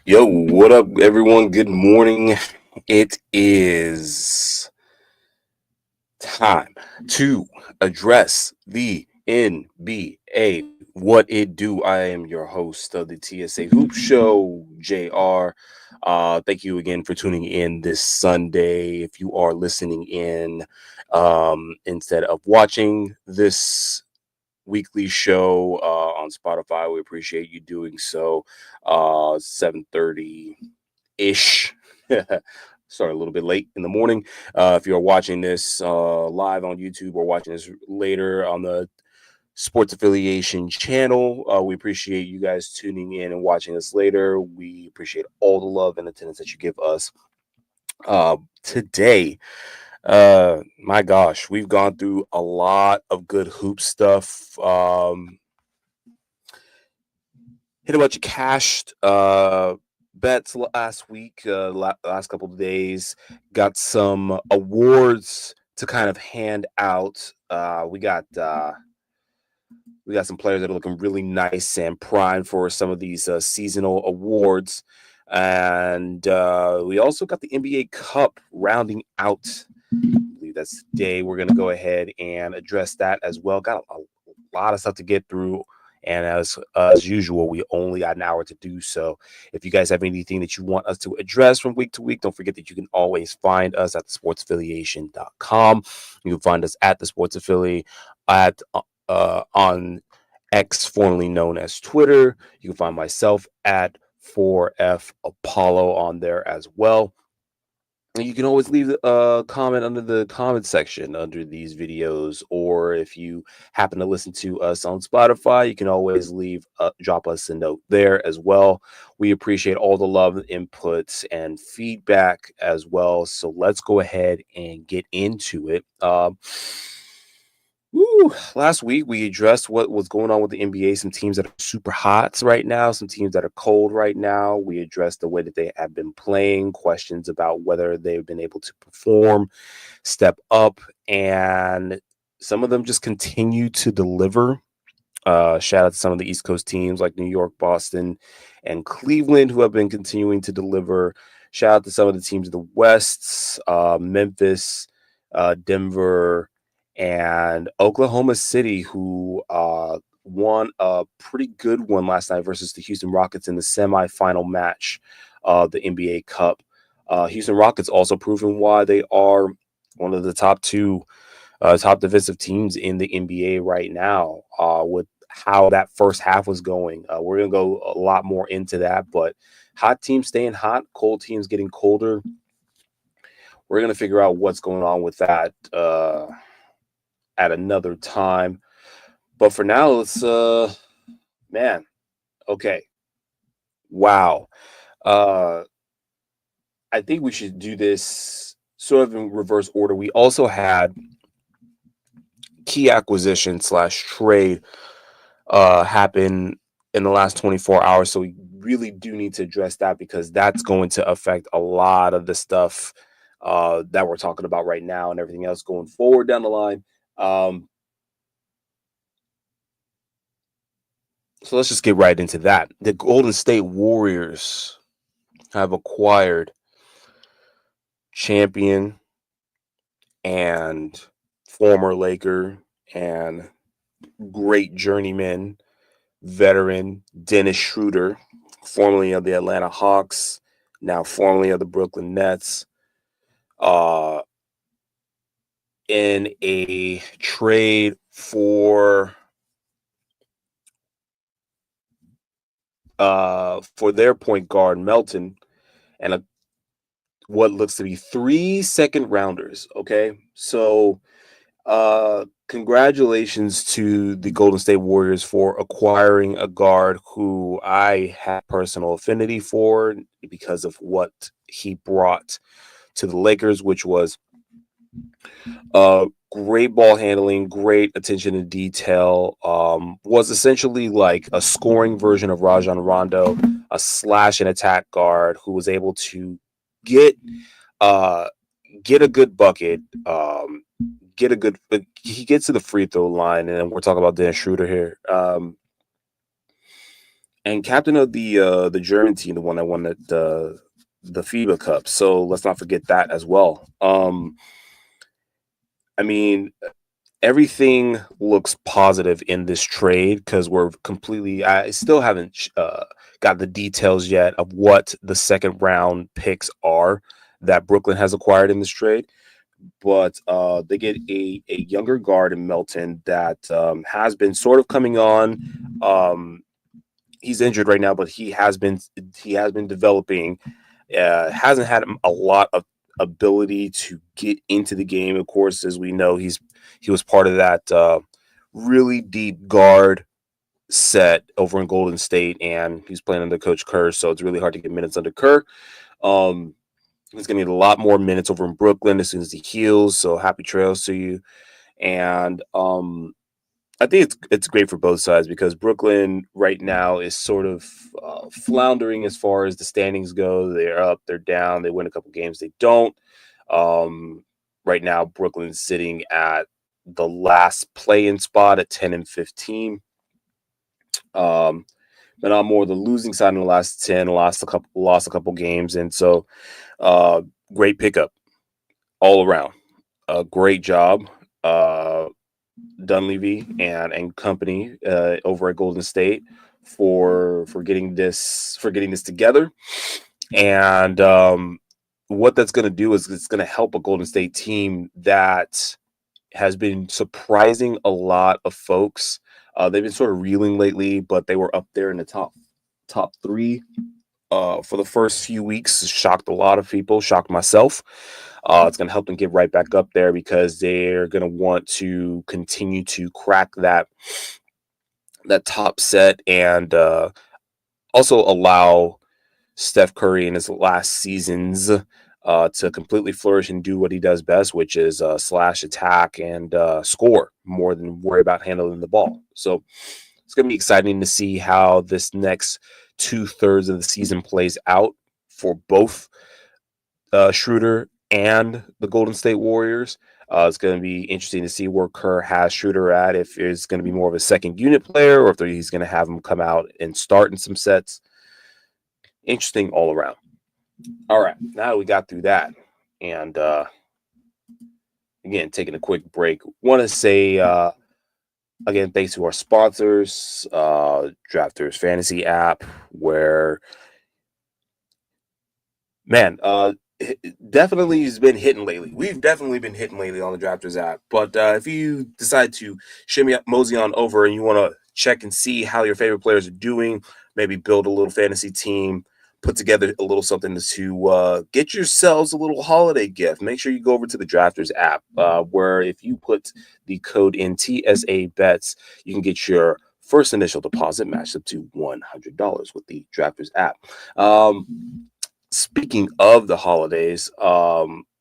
Yo, what up, everyone? Good morning. It is time to address the NBA. What it do? I am your host of the TSA Hoop Show, JR. Thank you again for tuning in this Sunday. If you are listening in instead of watching this weekly show on Spotify, we appreciate you doing so. 7:30 ish. Started a little bit late in the morning. If you're watching this live on YouTube or watching this later on the sports affiliation channel, we appreciate you guys tuning in and watching us later. We appreciate all the love and attendance that you give us. Today, my gosh, we've gone through a lot of good hoop stuff. Hit a bunch of cashed bets last week, last couple of days. Got some awards to kind of hand out. We got some players that are looking really nice and primed for some of these seasonal awards. And we also got the NBA Cup rounding out. I believe that's today. We're going to go ahead and address that as well. Got a lot of stuff to get through. And as usual, we only got an hour to do so. If you guys have anything that you want us to address from week to week, don't forget that you can always find us at thesportsaffiliation.com. You can find us at the Sports Affiliate on X, formerly known as Twitter. You can find myself at 4F Apollo on there as well. You can always leave a comment under the comment section under these videos, or if you happen to listen to us on Spotify, you can always drop us a note there as well. We appreciate all the love, inputs, and feedback as well. So let's go ahead and get into it. Last week we addressed what was going on with the NBA, some teams that are super hot right now, some teams that are cold right now. We addressed the way that they have been playing, questions about whether they've been able to perform, step up, and some of them just continue to deliver. Shout out to some of the East Coast teams like New York, Boston, and Cleveland who have been continuing to deliver. Shout out to some of the teams of the West, Memphis, Denver, and Oklahoma City, who won a pretty good one last night versus the Houston Rockets in the semifinal match of the NBA Cup. Houston Rockets also proving why they are one of the top defensive teams in the NBA right now with how that first half was going. We're going to go a lot more into that, but hot teams staying hot, cold teams getting colder. We're going to figure out what's going on with that at another time. But for now, let's okay. Wow. I think we should do this sort of in reverse order. We also had key acquisition / trade happen in the last 24 hours. So we really do need to address that because that's going to affect a lot of the stuff that we're talking about right now and everything else going forward down the line. So let's just get right into that. The Golden State Warriors have acquired champion and former Laker and great journeyman veteran Dennis Schroeder, formerly of the Atlanta Hawks, now formerly of the Brooklyn Nets, in a trade for for their point guard Melton and what looks to be 3 second rounders. Okay, so congratulations to the Golden State Warriors for acquiring a guard who I have personal affinity for because of what he brought to the Lakers, which was great ball handling, great attention to detail. Was essentially like a scoring version of Rajon Rondo, a slash and attack guard who was able to get uh get a good bucket, get a good. He gets to the free throw line, and we're talking about Dennis Schroeder here, and captain of the German team, the one that won the FIBA Cup. So let's not forget that as well. I mean, everything looks positive in this trade because we're completely. I still haven't got the details yet of what the second round picks are that Brooklyn has acquired in this trade. But they get a younger guard in Melton that has been sort of coming on. He's injured right now, but he has been developing. Hasn't had a lot of ability to get into the game. Of course, as we know, he was part of that really deep guard set over in Golden State, and he's playing under Coach Kerr, so it's really hard to get minutes under Kerr. Um, he's going to need a lot more minutes over in Brooklyn as soon as he heals. So happy trails to you. And I think it's great for both sides because Brooklyn right now is sort of floundering as far as the standings go. They're up, they're down. They win a couple games, they don't. Right now, Brooklyn's sitting at the last play-in spot at 10-15. Been on more the losing side in the last 10, lost a couple games, and so great pickup all around. Great job. Dunleavy and company over at Golden State for getting this together. And what that's going to do is it's going to help a Golden State team that has been surprising a lot of folks. They've been sort of reeling lately, but they were up there in the top three for the first few weeks. Shocked a lot of people, shocked myself. It's going to help them get right back up there because they're going to want to continue to crack that top set and also allow Steph Curry in his last seasons to completely flourish and do what he does best, which is slash, attack, and score more than worry about handling the ball. So it's going to be exciting to see how this next 2/3 of the season plays out for both Schroeder and the Golden State Warriors. It's going to be interesting to see where Kerr has Schroeder at, if it's going to be more of a second unit player or if he's going to have him come out and start in some sets. Interesting all around. All right, now that we got through that, and again, taking a quick break, want to say again, thanks to our sponsors, Drafters Fantasy app, where, man, definitely has been hitting lately. We've definitely been hitting lately on the Drafters app. But if you decide to shimmy up, mosey on over, and you want to check and see how your favorite players are doing, maybe build a little fantasy team, put together a little something to get yourselves a little holiday gift, make sure you go over to the Drafters app, where if you put the code in TSA bets, you can get your first initial deposit matched up to $100 with the Drafters app. Speaking of the holidays,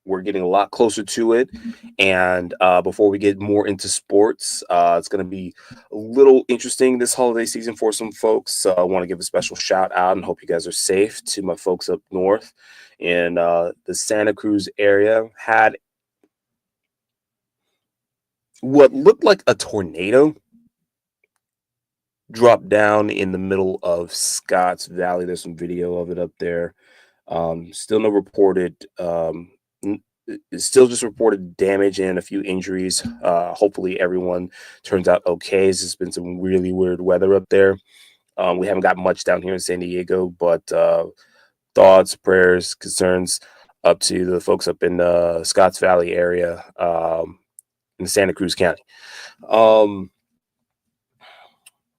we're getting a lot closer to it. And before we get more into sports, it's going to be a little interesting this holiday season for some folks. I want to give a special shout out and hope you guys are safe to my folks up north in the Santa Cruz area. Had what looked like a tornado drop down in the middle of Scotts Valley. There's some video of it up there. Still no reported, still just reported damage and a few injuries. Hopefully everyone turns out okay. There's been some really weird weather up there. We haven't got much down here in San Diego, but thoughts, prayers, concerns up to the folks up in the Scotts Valley area in Santa Cruz County.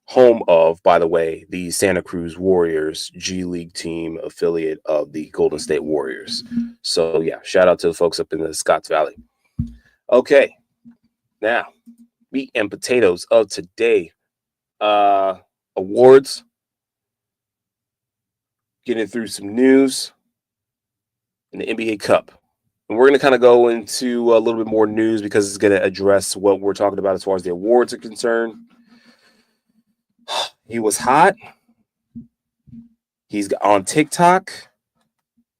home of, by the way, the Santa Cruz Warriors, G League team affiliate of the Golden State Warriors. So yeah, shout out to the folks up in the Scotts Valley. Okay, now meat and potatoes of today. Awards, getting through some news in the NBA Cup. And we're going to kind of go into a little bit more news because it's going to address what we're talking about as far as the awards are concerned. He was hot. He's on TikTok,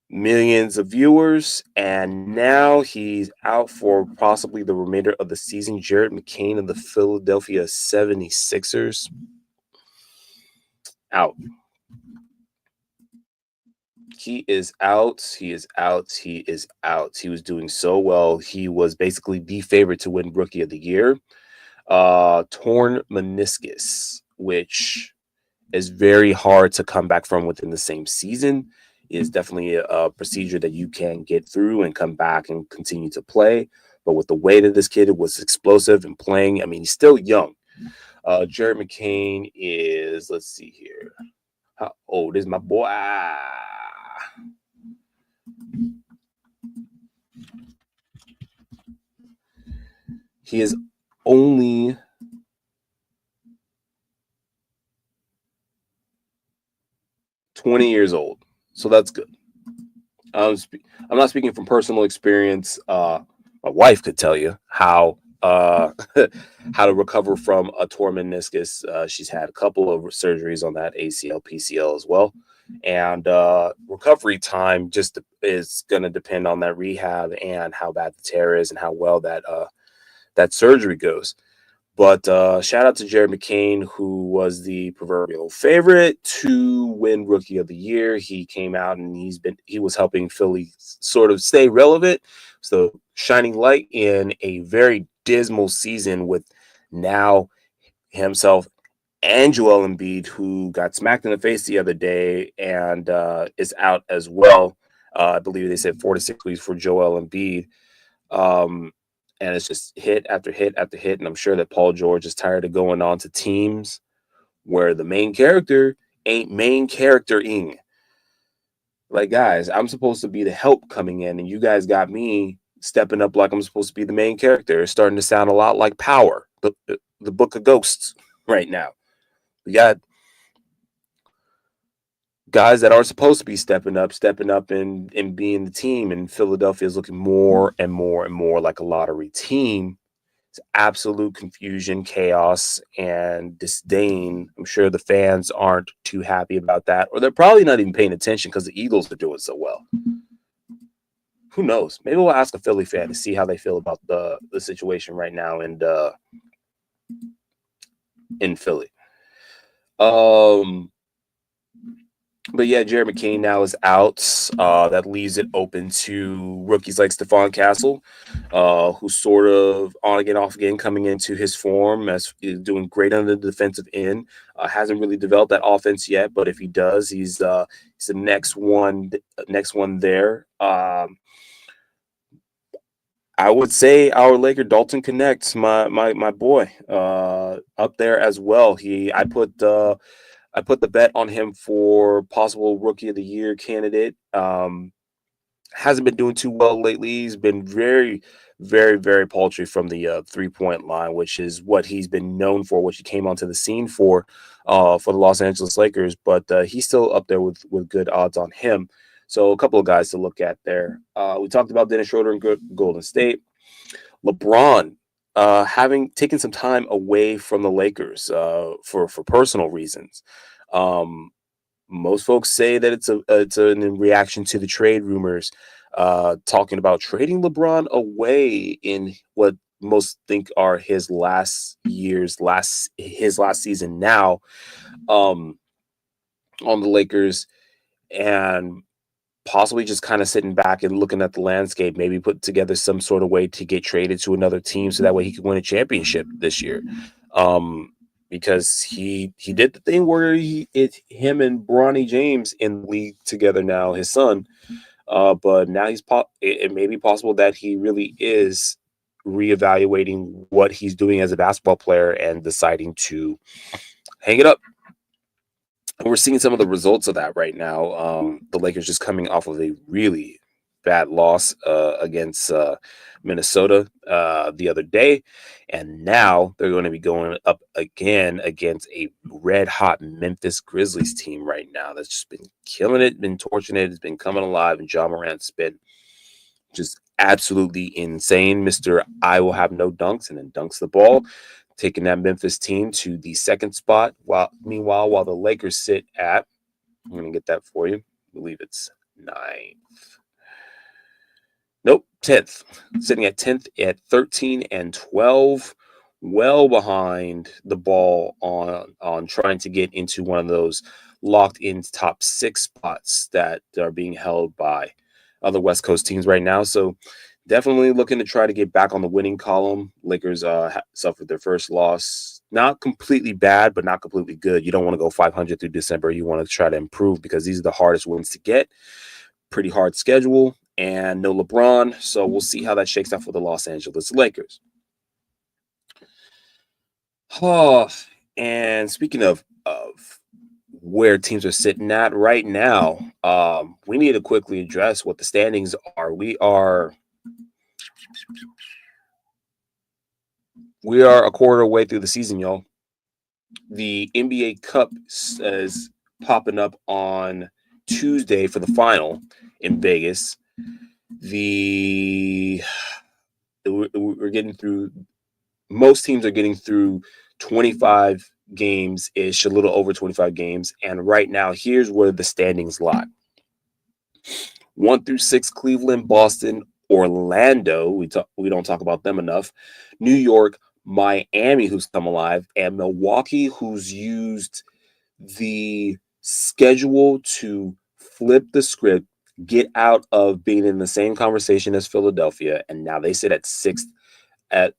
millions of viewers, and now he's out for possibly the remainder of the season. Jared McCain of the Philadelphia 76ers out. He is out. He is out. He is out. He was doing so well. He was basically the favorite to win Rookie of the Year. Torn meniscus, which is very hard to come back from within the same season. Is definitely a procedure that you can get through and come back and continue to play. But with the way that this kid was explosive and playing, I mean, he's still young. Jared McCain is, let's see here. How old is my boy? He is only 20 years old. So that's good. I'm not speaking from personal experience. My wife could tell you how how to recover from a torn meniscus. She's had a couple of surgeries on that ACL, PCL as well, and recovery time just is going to depend on that rehab and how bad the tear is and how well that surgery goes. But shout out to Jared McCain, who was the proverbial favorite to win Rookie of the Year. He came out and he was helping Philly sort of stay relevant. So shining light in a very dismal season with now himself and Joel Embiid, who got smacked in the face the other day and is out as well. I believe they said 4 to 6 weeks for Joel Embiid. And it's just hit after hit after hit. And I'm sure that Paul George is tired of going on to teams where the main character ain't main charactering. Like, guys, I'm supposed to be the help coming in, and you guys got me stepping up like I'm supposed to be the main character. It's starting to sound a lot like Power, the Book of Ghosts right now. We got guys that are supposed to be stepping up and being the team. And Philadelphia is looking more and more and more like a lottery team. It's absolute confusion, chaos, and disdain. I'm sure the fans aren't too happy about that, or they're probably not even paying attention because the Eagles are doing so well. Who knows? Maybe we'll ask a Philly fan to see how they feel about the situation right now and in Philly. But yeah, Jared McCain now is out. That leaves it open to rookies like Stephon Castle, who's sort of on again, off again, coming into his form as doing great on the defensive end. Hasn't really developed that offense yet, but if he does, he's the next one there. I would say our Laker Dalton Connect, my boy, up there as well. I put the bet on him for possible Rookie of the Year candidate. Hasn't been doing too well lately. He's been very, very, very paltry from the 3-point line, which is what he's been known for, which he came onto the scene for the Los Angeles Lakers. But he's still up there with good odds on him. So a couple of guys to look at there. We talked about Dennis Schroeder and Golden State. LeBron having taken some time away from the Lakers for personal reasons. Most folks say that it's in reaction to the trade rumors, talking about trading LeBron away in what most think are his last season now on the Lakers, and possibly just kind of sitting back and looking at the landscape, maybe put together some sort of way to get traded to another team so that way he could win a championship this year. Because he did the thing where him and Bronny James in the league together now, his son. But now it may be possible that he really is reevaluating what he's doing as a basketball player and deciding to hang it up. And we're seeing some of the results of that right now. The Lakers just coming off of a really bad loss against Minnesota the other day. And now they're going to be going up again against a red hot Memphis Grizzlies team right now that's just been killing it, been torching it, it's been coming alive. And John Morant's been just absolutely insane. Mr. I will have no dunks and then dunks the ball, taking that Memphis team to the second spot. While the Lakers sit at, I'm going to get that for you. I believe it's 9th. Nope, 10th. Sitting at 10th at 13-12, well behind the ball on trying to get into one of those locked in top 6 spots that are being held by other West Coast teams right now. So definitely looking to try to get back on the winning column. Lakers suffered their first loss. Not completely bad, but not completely good. You don't want to go 500 through December. You want to try to improve because these are the hardest wins to get. Pretty hard schedule and no LeBron. So we'll see how that shakes out for the Los Angeles Lakers. Oh, and speaking of where teams are sitting at right now, we need to quickly address what the standings are. We are a quarter way through the season, y'all. The NBA Cup is popping up on Tuesday for the final in Vegas. We're getting through. Most teams are getting through 25 games ish, a little over 25 games. And right now, here's where the standings lie: 1 through 6, Cleveland, Boston, Orlando. We don't talk about them enough. New York, Miami, who's come alive, and Milwaukee, who's used the schedule to flip the script, get out of being in the same conversation as Philadelphia, and now they sit at the 6th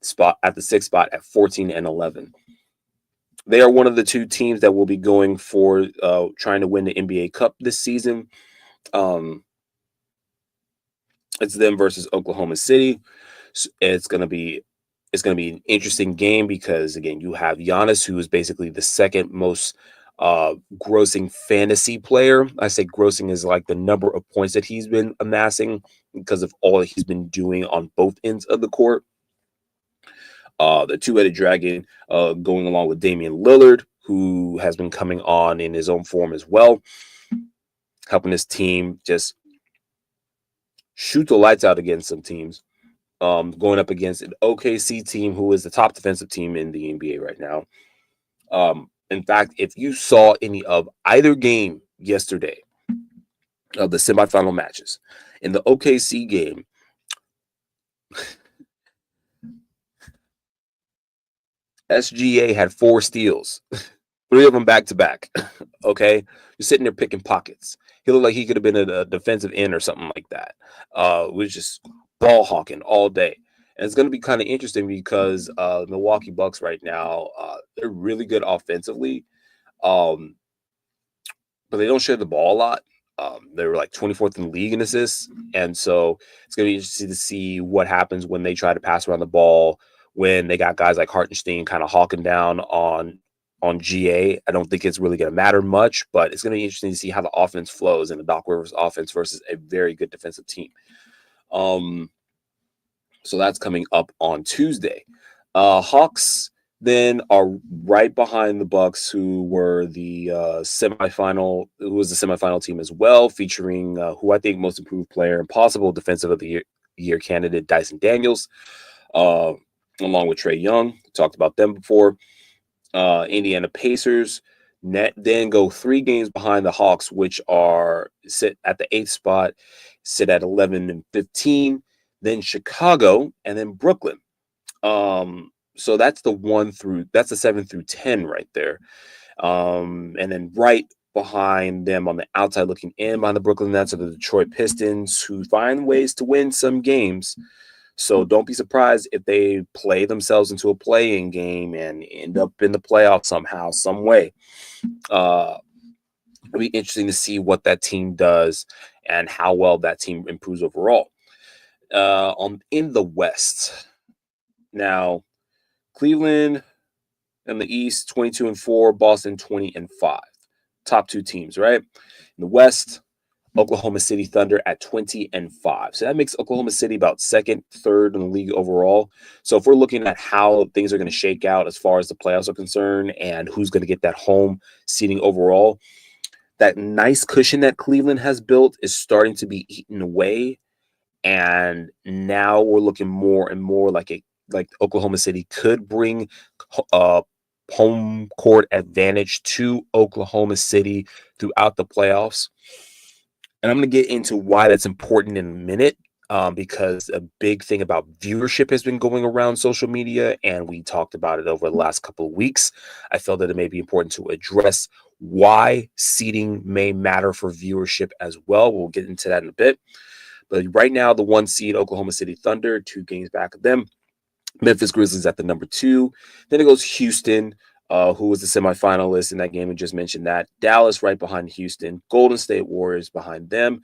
spot at 14-11. They are one of the 2 teams that will be going for trying to win the NBA Cup this season. It's them versus Oklahoma City. It's going to be an interesting game because, again, you have Giannis, who is basically the second most grossing fantasy player. I say grossing is like the number of points that he's been amassing because of all he's been doing on both ends of the court. The two-headed dragon going along with Damian Lillard, who has been coming on in his own form as well, helping his team just shoot the lights out against some teams. Going up against an OKC team who is the top defensive team in the NBA right now. In fact, if you saw any of either game yesterday of the semifinal matches, in the OKC game, SGA had 4 steals, 3 of them back to back. Okay, you're sitting there picking pockets. He looked like he could have been a defensive end or something like that. Was just ball hawking all day. And it's going to be kind of interesting because the Milwaukee Bucks right now, they're really good offensively, but they don't share the ball a lot. They were like 24th in the league in assists. And so it's going to be interesting to see what happens when they try to pass around the ball, when they got guys like Hartenstein kind of hawking down on GA. I don't think it's really going to matter much, but it's going to be interesting to see how the offense flows in the Doc Rivers offense versus a very good defensive team. So that's coming up on Tuesday. Hawks then are right behind the Bucks, who were the semifinal team as well, featuring who I think most improved player and possible defensive of the year candidate, Dyson Daniels, along with Trae Young. Talked about them before. Indiana Pacers then go 3 games behind the Hawks, which are sit at the 8th spot, sit at 11-15. Then Chicago, and then Brooklyn. So that's the 7 through 10 right there. And then right behind them on the outside looking in behind the Brooklyn Nets are the Detroit Pistons, who find ways to win some games. So don't be surprised if they play themselves into a play-in game and end up in the playoffs somehow, some way. It'll be interesting to see what that team does and how well that team improves overall. In the West. Now, Cleveland In the East, 22-4, Boston 20-5. Top two teams, right? In the West, Oklahoma City Thunder at 20-5. So that makes Oklahoma City about second, third in the league overall. So if we're looking at how things are going to shake out as far as the playoffs are concerned and who's going to get that home seating overall, that nice cushion that Cleveland has built is starting to be eaten away. And now we're looking more and more like Oklahoma City could bring uh, home court advantage to Oklahoma City throughout the playoffs. And I'm going to get into why that's important in a minute, because a big thing about viewership has been going around social media, and we talked about it over the last couple of weeks. I felt that it may be important to address why seeding may matter for viewership as well. We'll get into that in a bit. But right now, the 1 seed Oklahoma City Thunder, 2 games back of them. Memphis Grizzlies at the number 2. Then it goes Houston, who was the semifinalist in that game. We just mentioned that. Dallas right behind Houston. Golden State Warriors behind them.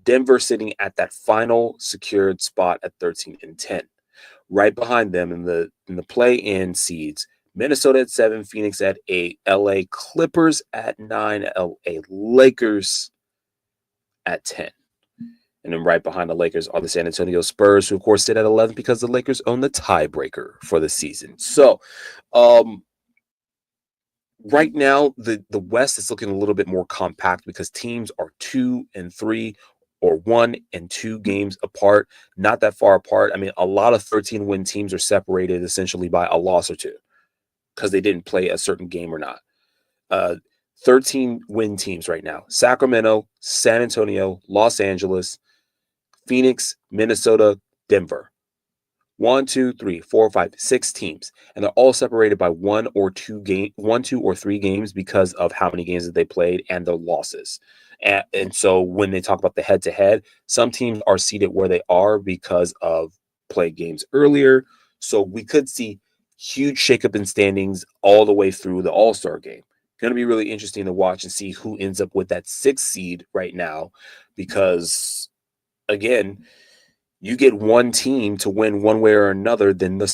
Denver sitting at that final secured spot at 13-10. Right behind them in the play-in seeds. Minnesota at 7, Phoenix at 8, LA Clippers at 9, LA Lakers at 10. And then right behind the Lakers are the San Antonio Spurs, who, of course, sit at 11 because the Lakers own the tiebreaker for the season. So, right now, the West is looking a little bit more compact because teams are 2 and 3 or 1 and 2 games apart, not that far apart. I mean, a lot of 13-win teams are separated essentially by a loss or two because they didn't play a certain game or not. 13-win teams right now: Sacramento, San Antonio, Los Angeles, Phoenix, Minnesota, Denver. 1, 2, 3, 4, 5, 6 teams, and they're all separated by 1, 2, or 3 games because of how many games that they played and their losses. And so when they talk about the head-to-head, some teams are seated where they are because of played games earlier. So we could see huge shakeup in standings all the way through the All-Star game. Going to be really interesting to watch and see who ends up with that 6th seed right now, because again, you get one team to win one way or another, then the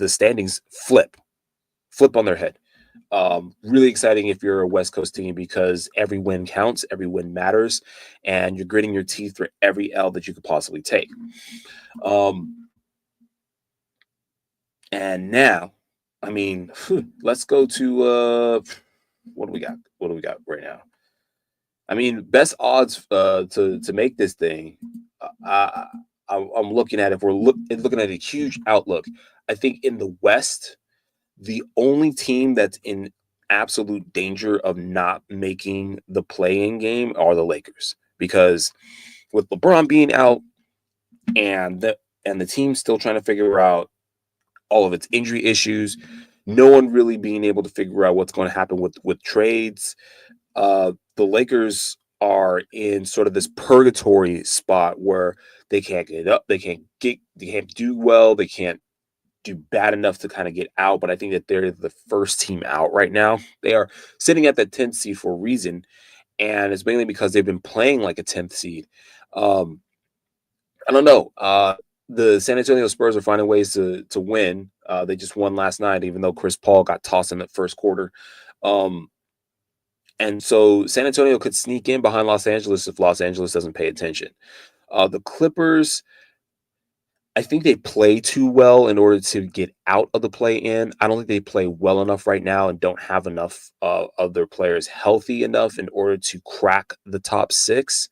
standings flip on their head. Really exciting if you're a West Coast team because every win counts, every win matters, and you're gritting your teeth for every L that you could possibly take. And now, I mean, let's go to what do we got? What do we got right now? I mean, best odds to make this thing. I'm looking at, if we're looking at a huge outlook, I think in the West, the only team that's in absolute danger of not making the play-in game are the Lakers, because with LeBron being out and the team still trying to figure out all of its injury issues, no one really being able to figure out what's going to happen with trades. The Lakers are in sort of this purgatory spot where they can't get up, they can't do well, they can't do bad enough to kind of get out. But I think that they're the first team out right now. They are sitting at that 10th seed for a reason, and it's mainly because they've been playing like a 10th seed. I don't know. The San Antonio Spurs are finding ways to win. They just won last night, even though Chris Paul got tossed in the first quarter. And so San Antonio could sneak in behind Los Angeles if Los Angeles doesn't pay attention. The Clippers, I think they play too well in order to get out of the play-in. I don't think they play well enough right now and don't have enough of their players healthy enough in order to crack the top 6.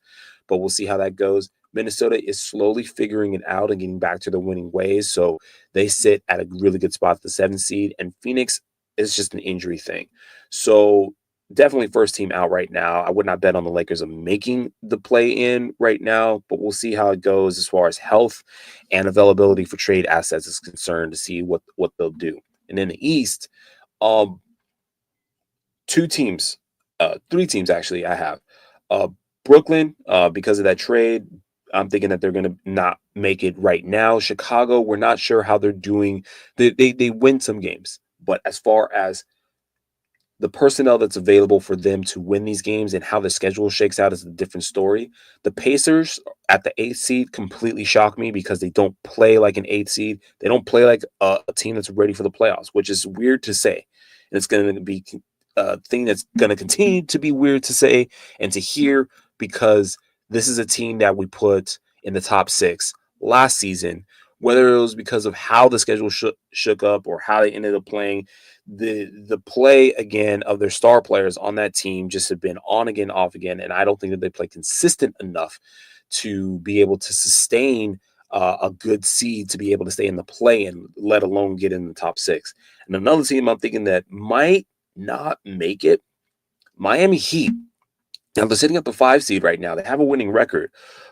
But we'll see how that goes. Minnesota is slowly figuring it out and getting back to the winning ways. So they sit at a really good spot, the 7th seed. And Phoenix is just an injury thing. So definitely first team out right now. I would not bet on the Lakers of making the play-in right now, but we'll see how it goes as far as health and availability for trade assets is concerned to see what they'll do. And in the East, 3 teams actually I have. Brooklyn, because of that trade, I'm thinking that they're going to not make it right now. Chicago, we're not sure how they're doing. They win some games, but as far as the personnel that's available for them to win these games and how the schedule shakes out is a different story. The Pacers at the eighth seed completely shock me because they don't play like an eighth seed. They don't play like a team that's ready for the playoffs, which is weird to say. And it's going to be a thing that's going to continue to be weird to say and to hear because this is a team that we put in the top six last season, whether it was because of how the schedule shook up or how they ended up playing. The play again of their star players on that team just have been on again, off again, and I don't think that they play consistent enough to be able to sustain a good seed to be able to stay in the play and let alone get in the top six. And another team I'm thinking that might not make it, Miami Heat. Now they're sitting at the 5 seed right now. They have a winning record,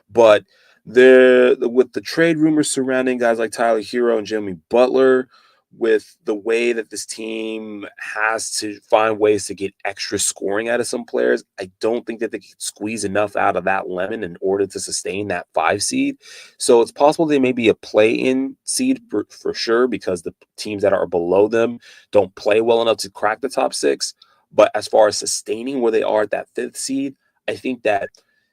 but they're with the trade rumors surrounding guys like Tyler Hero and Jimmy Butler, with the way that this team has to find ways to get extra scoring out of some players, I don't think that they can squeeze enough out of that lemon in order to sustain that 5 seed. So it's possible they may be a play-in seed for sure because the teams that are below them don't play well enough to crack the top 6. But as far as sustaining where they are at that 5th seed, I think that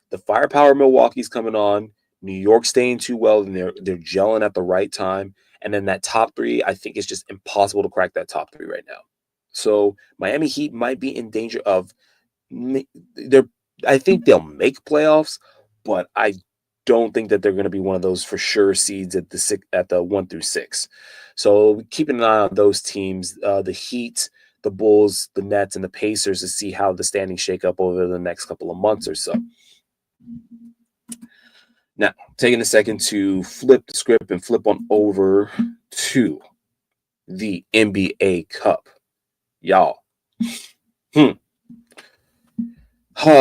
the firepower Milwaukee's coming on, New York staying too well, and they're gelling at the right time. And then that top 3, I think it's just impossible to crack that top 3 right now. So Miami Heat might be in danger of they're. I think they'll make playoffs, but I don't think that they're going to be one of those for sure seeds at the 1 through 6. So keeping an eye on those teams, the Heat, the Bulls, the Nets, and the Pacers to see how the standings shake up over the next couple of months or so. Now, taking a second to flip the script and flip on over to the NBA Cup. Y'all. Oh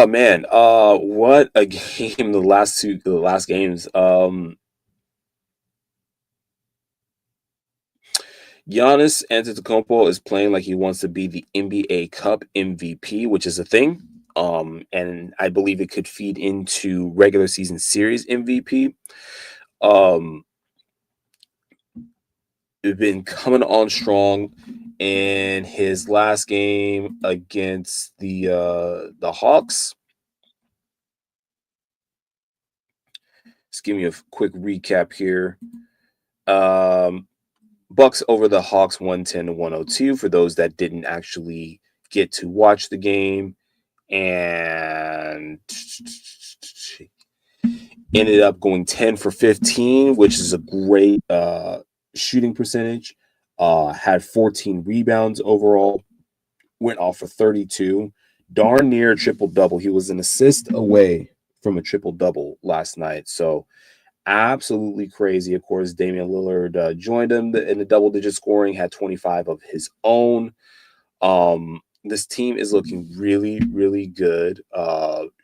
man, what a game the last games. Giannis Antetokounmpo is playing like he wants to be the NBA Cup MVP, which is a thing. And I believe it could feed into regular season series MVP. It's been coming on strong in his last game against the Hawks. Just give me a quick recap here. Bucks over the Hawks 110-102 for those that didn't actually get to watch the game, and ended up going 10 for 15, which is a great shooting percentage. Had 14 rebounds overall, went off for 32, darn near triple-double. He was an assist away from a triple-double last night, so absolutely crazy. Of course, Damian Lillard joined him in the double-digit scoring, had 25 of his own. This team is looking really, really good.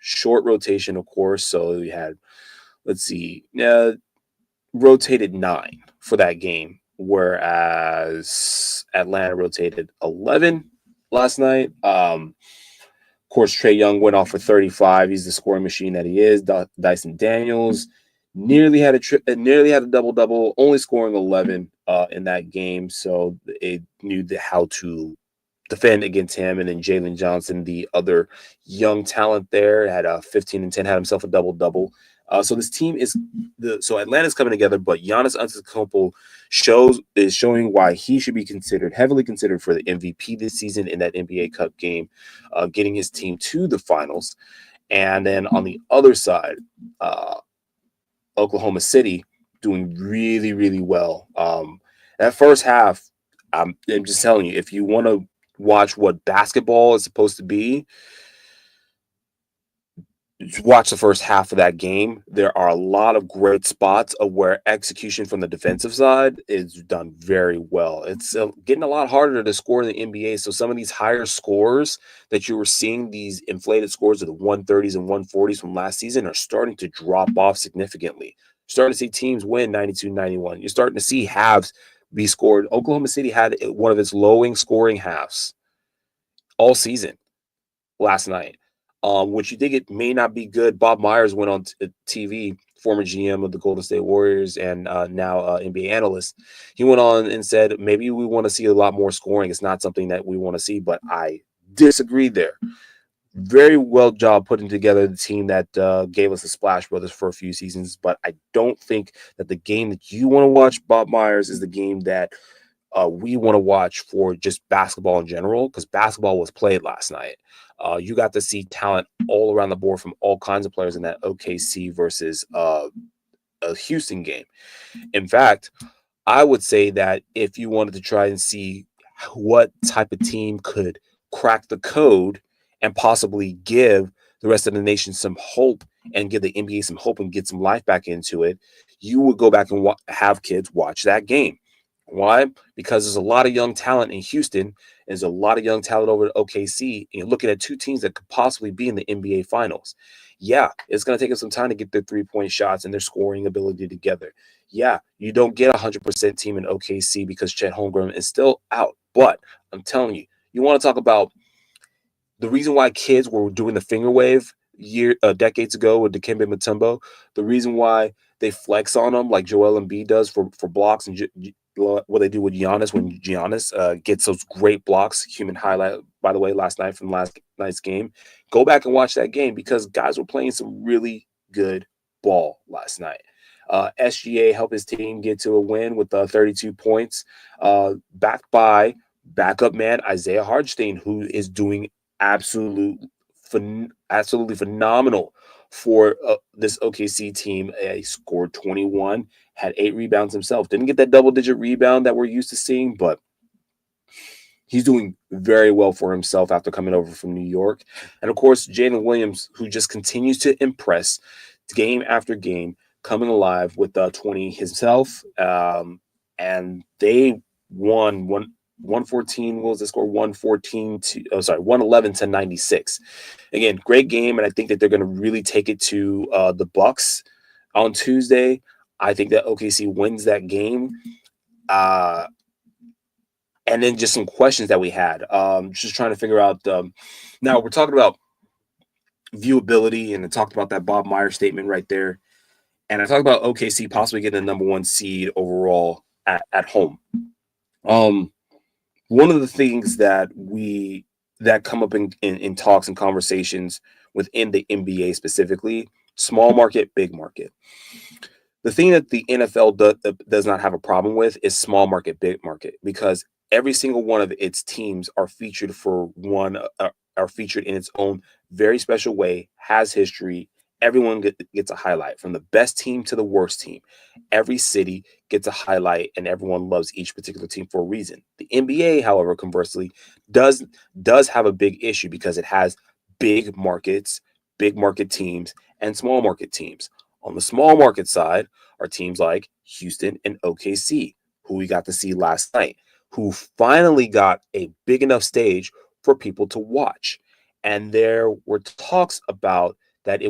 Short rotation, of course, so we had, let's see, rotated 9 for that game, whereas Atlanta rotated 11 last night. Of course, Trae Young went off for 35. He's the scoring machine that he is. Dyson Daniels nearly had a double-double, only scoring 11 in that game. So it knew how to defend against him. And then Jalen Johnson, the other young talent there, had a 15 and 10, had himself a double-double. So this team so Atlanta's coming together, but Giannis Antetokounmpo is showing why he should be heavily considered for the MVP this season in that NBA Cup game, getting his team to the finals. And then on the other side, Oklahoma City doing really, really well. That first half, I'm just telling you, if you want to watch what basketball is supposed to be, watch the first half of that game. There are a lot of great spots of where execution from the defensive side is done very well. It's getting a lot harder to score in the NBA. So some of these higher scores that you were seeing, these inflated scores of the 130s and 140s from last season, are starting to drop off significantly. You're starting to see teams win 92-91. You're starting to see halves be scored. Oklahoma City had one of its lowest scoring halves all season last night. Which you think it may not be good. Bob Myers went on TV, former GM of the Golden State Warriors and now NBA analyst. He went on and said, maybe we want to see a lot more scoring. It's not something that we want to see, but I Disagree there. Very well job putting together the team that gave us the Splash Brothers for a few seasons, but I don't think that the game that you want to watch, Bob Myers, is the game that we want to watch for just basketball in general, because basketball was played last night. You got to see talent all around the board from all kinds of players in that OKC versus a Houston game. In fact, I would say that if you wanted to try and see what type of team could crack the code and possibly give the rest of the nation some hope and give the NBA some hope and get some life back into it, you would go back and have kids watch that game. Why? Because there's a lot of young talent in Houston. There's a lot of young talent over at OKC. And you're looking at two teams that could possibly be in the NBA Finals. Yeah, it's going to take them some time to get their three-point shots and their scoring ability together. Yeah, you don't get a 100% team in OKC because Chet Holmgren is still out. But I'm telling you, you want to talk about the reason why kids were doing the finger wave decades ago with Dikembe Mutombo, the reason why they flex on them like Joel Embiid does for blocks, and what they do with Giannis when Giannis gets those great blocks. Human highlight, by the way, last night from last night's game. Go back and watch that game because guys were playing some really good ball last night. SGA helped his team get to a win with 32 points, backed by backup man Isaiah Hartenstein, who is doing absolutely phenomenal for this OKC team. He scored 21, had 8 rebounds himself. Didn't get that double-digit rebound that we're used to seeing, but he's doing very well for himself after coming over from New York. And of course, Jalen Williams, who just continues to impress game after game, coming alive with 20 himself. And they won 114. What was the score? 111 to 96. Again, great game, and I think that they're going to really take it to the Bucks on Tuesday. I think that OKC wins that game. And then just some questions that we had. Just trying to figure out. Now we're talking about viewability, and I talked about that Bob Myers statement right there. And I talked about OKC possibly getting the number 1 seed overall at home. One of the things that come up in talks and conversations within the NBA specifically, small market, big market. The thing that the NFL does not have a problem with is small market, big market, because every single one of its teams are featured are featured in its own very special way, has history. Everyone gets a highlight, from the best team to the worst team. Every city gets a highlight, and everyone loves each particular team for a reason. The NBA, however, conversely, does have a big issue because it has big markets, big market teams, and small market teams. On the small market side are teams like Houston and OKC, who we got to see last night, who finally got a big enough stage for people to watch. And there were talks about that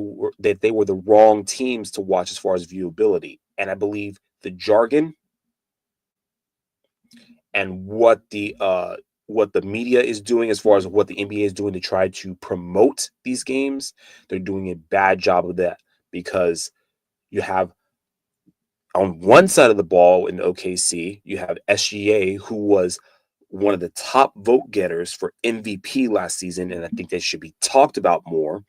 they were the wrong teams to watch as far as viewability. And I believe the jargon and what the media is doing as far as what the NBA is doing to try to promote these games, they're doing a bad job of that, because you have on one side of the ball in OKC, you have SGA, who was one of the top vote getters for MVP last season, and I think that should be talked about more.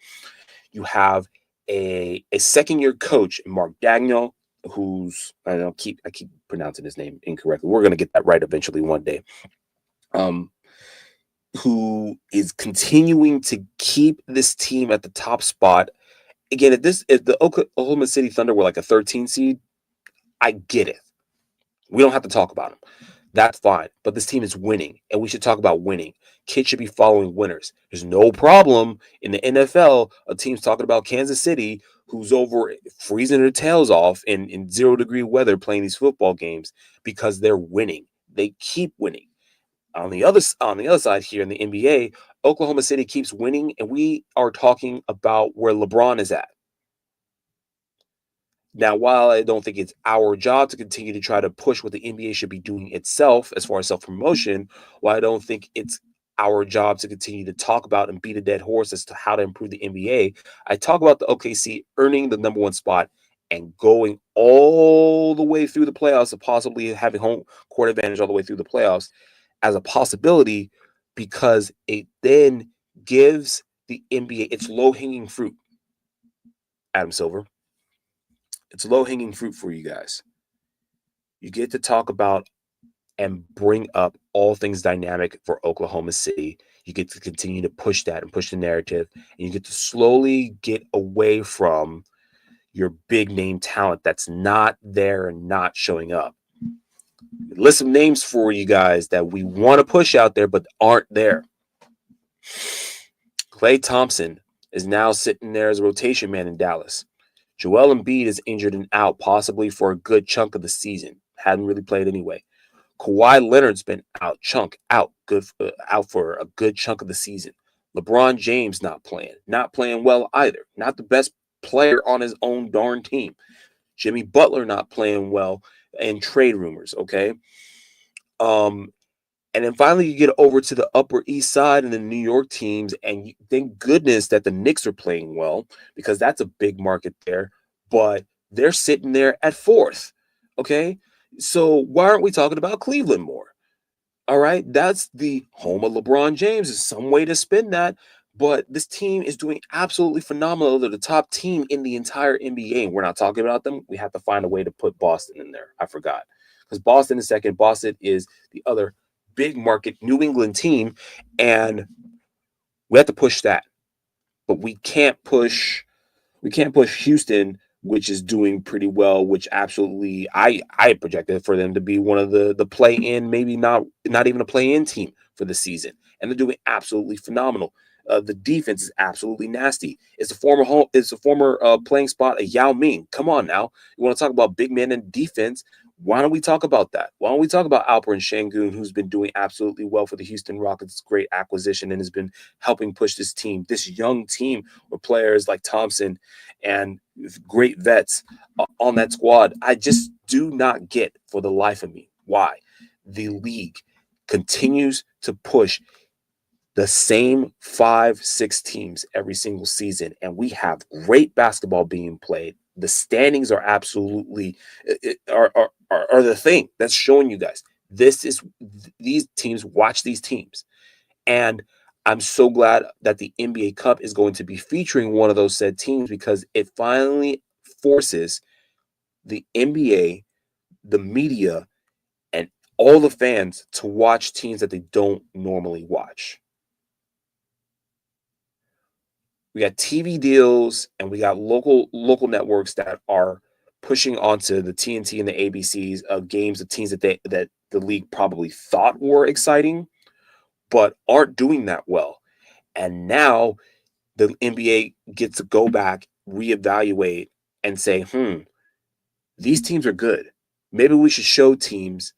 You have a second-year coach, Mark Dagnall, who's I keep pronouncing his name incorrectly. We're going to get that right eventually one day. Who is continuing to keep this team at the top spot. Again, if the Oklahoma City Thunder were like a 13 seed, I get it. We don't have to talk about them. That's fine. But this team is winning, and we should talk about winning. Kids should be following winners. There's no problem in the NFL of teams talking about Kansas City, who's over freezing their tails off in 0-degree weather playing these football games, because they're winning. They keep winning. On the other side here in the NBA, Oklahoma City keeps winning, and we are talking about where LeBron is at. Now, while I don't think it's our job to continue to try to push what the NBA should be doing itself as far as self-promotion, while I don't think it's our job to continue to talk about and beat a dead horse as to how to improve the NBA, I talk about the OKC earning the number 1 spot and going all the way through the playoffs, and possibly having home court advantage all the way through the playoffs as a possibility, because it then gives the NBA its low-hanging fruit. Adam Silver, it's low-hanging fruit for you guys. You get to talk about and bring up all things dynamic for Oklahoma City. You get to continue to push that and push the narrative, and you get to slowly get away from your big name talent that's not there and not showing up. List some names for you guys that we want to push out there but aren't there. Klay Thompson is now sitting there as a rotation man in Dallas. Joel Embiid is injured and out, possibly for a good chunk of the season. Hadn't really played anyway. Kawhi Leonard's been out for a good chunk of the season. LeBron James not playing well either. Not the best player on his own darn team. Jimmy Butler not playing well, and trade rumors. Okay, and then finally you get over to the Upper East Side and the New York teams, and thank goodness that the Knicks are playing well because that's a big market there. But they're sitting there at fourth. Okay, so why aren't we talking about Cleveland more? All right, that's the home of LeBron James. Is some way to spin that, but this team is doing absolutely phenomenal. They're the top team in the entire NBA. And we're not talking about them. We have to find a way to put Boston in there. I forgot because Boston is second. Boston is the other big market New England team, and we have to push that. But we can't push Houston, which is doing pretty well, which absolutely I projected for them to be one of the play in, maybe not even a play in team for the season, and they're doing absolutely phenomenal. The defense is absolutely nasty. It's a former playing spot of Yao Ming. Come on now, you want to talk about big men and defense? Why don't we talk about that? Why don't we talk about Alperen Şengün, who's been doing absolutely well for the Houston Rockets? Great acquisition and has been helping push this young team with players like Thompson and great vets on that squad. I just do not get for the life of me why the league continues to push the same 5-6 teams every single season, and we have great basketball being played. The standings are absolutely are the thing that's showing you guys these teams. Watch these teams, and I'm so glad that the NBA Cup is going to be featuring one of those said teams because it finally forces the NBA, the media, and all the fans to watch teams that they don't normally watch. We got TV deals and we got local networks that are pushing onto the TNT and the ABCs of games of teams that the league probably thought were exciting, but aren't doing that well. And now the NBA gets to go back, reevaluate, and say, these teams are good. Maybe we should show teams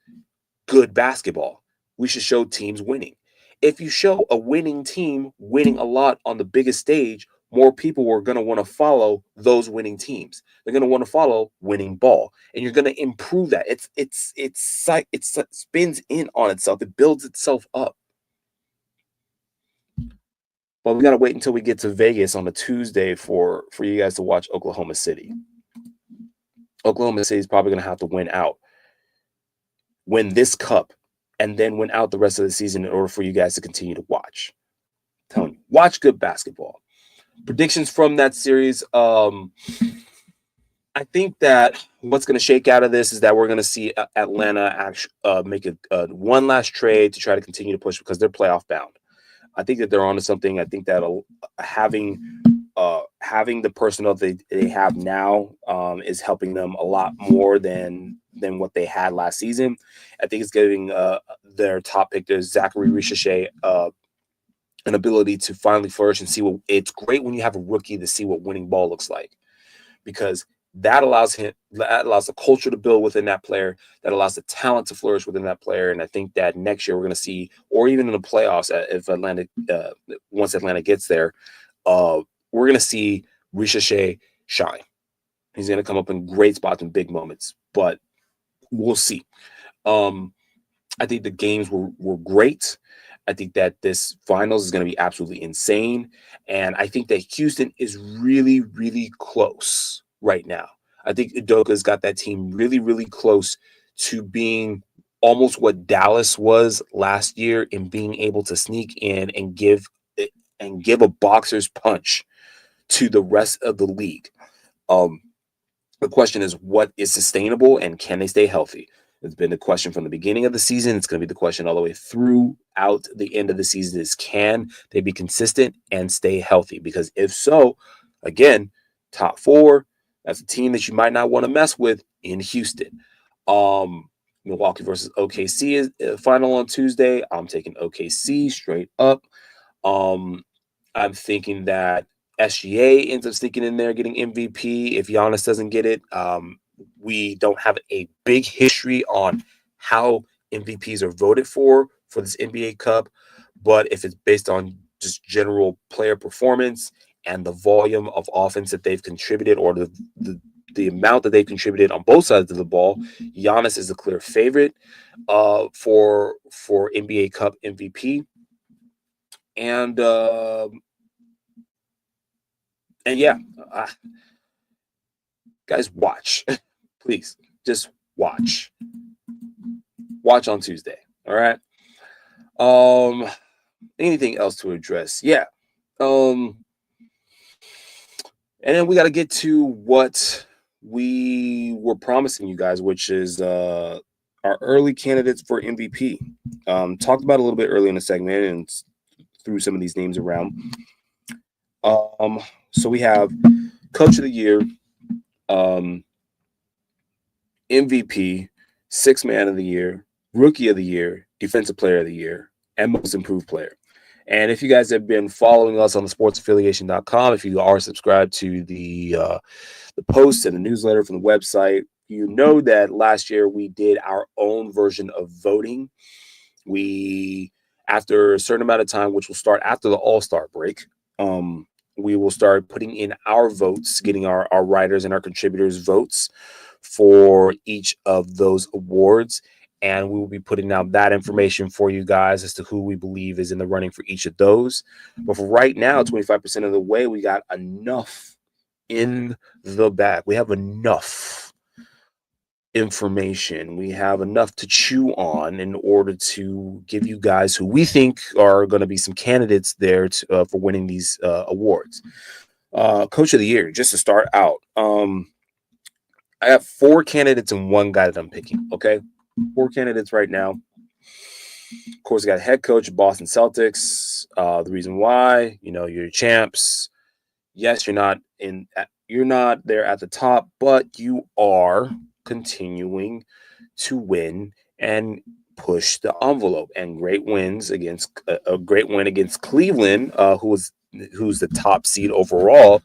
good basketball. We should show teams winning. If you show a winning team winning a lot on the biggest stage, more people are going to want to follow those winning teams. They're going to want to follow winning ball, and you're going to improve that. It spins in on itself. It builds itself up. But we got to wait until we get to Vegas on a Tuesday for you guys to watch Oklahoma City. Oklahoma City is probably going to have to win this cup, and then win out the rest of the season in order for you guys to continue to watch. I'm telling you, watch good basketball. Predictions from that series. I think that what's going to shake out of this is that we're going to see Atlanta make a one last trade to try to continue to push because they're playoff bound. I think that they're onto something. I think that having the personnel they have now is helping them a lot more than what they had last season. I think it's giving their top pick, Zachary Richichet, an ability to finally flourish and see what it's great when you have a rookie to see what winning ball looks like, because that allows the culture to build within that player, that allows the talent to flourish within that player. And I think that next year we're going to see, or even in the playoffs, if Atlanta once Atlanta gets there, we're going to see Richichet shine. He's going to come up in great spots in big moments, but we'll see. I think the games were great. I think that this finals is going to be absolutely insane. And I think that Houston is really, really close right now. I think Udoka's got that team really, really close to being almost what Dallas was last year in being able to sneak in and give a boxer's punch to the rest of the league. Um, the question is, what is sustainable and can they stay healthy? It's been the question from the beginning of the season. It's going to be the question all the way throughout the end of the season is, can they be consistent and stay healthy? Because if so, again, top four, that's a team that you might not want to mess with in Houston. Um, Milwaukee versus OKC is final on Tuesday. I'm taking OKC straight up. Um, I'm thinking that SGA ends up sneaking in there getting MVP if Giannis doesn't get it. We don't have a big history on how MVPs are voted for this NBA Cup, but if it's based on just general player performance and the volume of offense that they've contributed, or the amount that they've contributed on both sides of the ball, Giannis is a clear favorite for NBA Cup MVP. And yeah, guys, watch. Please, just watch. Watch on Tuesday. All right. Anything else to address? Yeah. And then we got to get to what we were promising you guys, which is our early candidates for MVP. Talked about a little bit early in the segment and threw some of these names around. So we have Coach of the Year, MVP, Sixth Man of the Year, Rookie of the Year, Defensive Player of the Year, and Most Improved Player. And if you guys have been following us on the sportsaffiliation.com, if you are subscribed to the posts and the newsletter from the website, you know that last year we did our own version of voting. We, after a certain amount of time, which will start after the All-Star break, we will start putting in our votes, getting our writers and our contributors' votes for each of those awards. And we will be putting out that information for you guys as to who we believe is in the running for each of those. But for right now, 25% of the way, we got enough in the bag. We have enough information. We have enough to chew on in order to give you guys who we think are going to be some candidates there for winning these awards. Coach of the Year, just to start out. I have 4 candidates and 1 guy that I'm picking. Okay. 4 candidates right now. Of course, I got head coach of Boston Celtics. The reason why, you're champs. Yes, you're not there at the top, but you are continuing to win and push the envelope. And great wins against a great win against Cleveland, who's the top seed overall,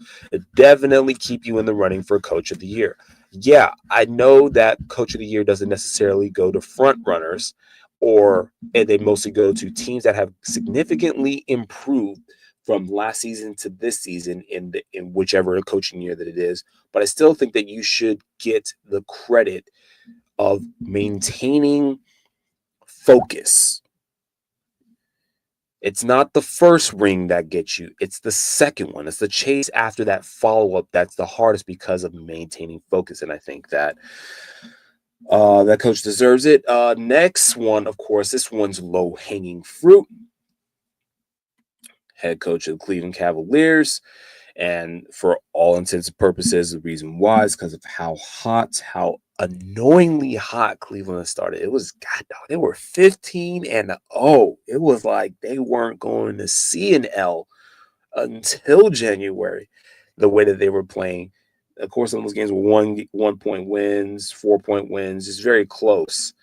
definitely keep you in the running for Coach of the Year. Yeah, I know that Coach of the Year doesn't necessarily go to front runners, and they mostly go to teams that have significantly improved from last season to this season in whichever coaching year that it is. But I still think that you should get the credit of maintaining focus. It's not the first ring that gets you. It's the second one. It's the chase after that follow-up that's the hardest because of maintaining focus. And I think that that coach deserves it. Next one, of course, this one's low-hanging fruit. Head coach of the Cleveland Cavaliers. And for all intents and purposes, the reason why is because of how annoyingly hot Cleveland started. It was, God, dog, they were 15-0. It was like they weren't going to see an L until January, the way that they were playing. Of course, some of those games were 1-point wins, 4-point wins. It's very close.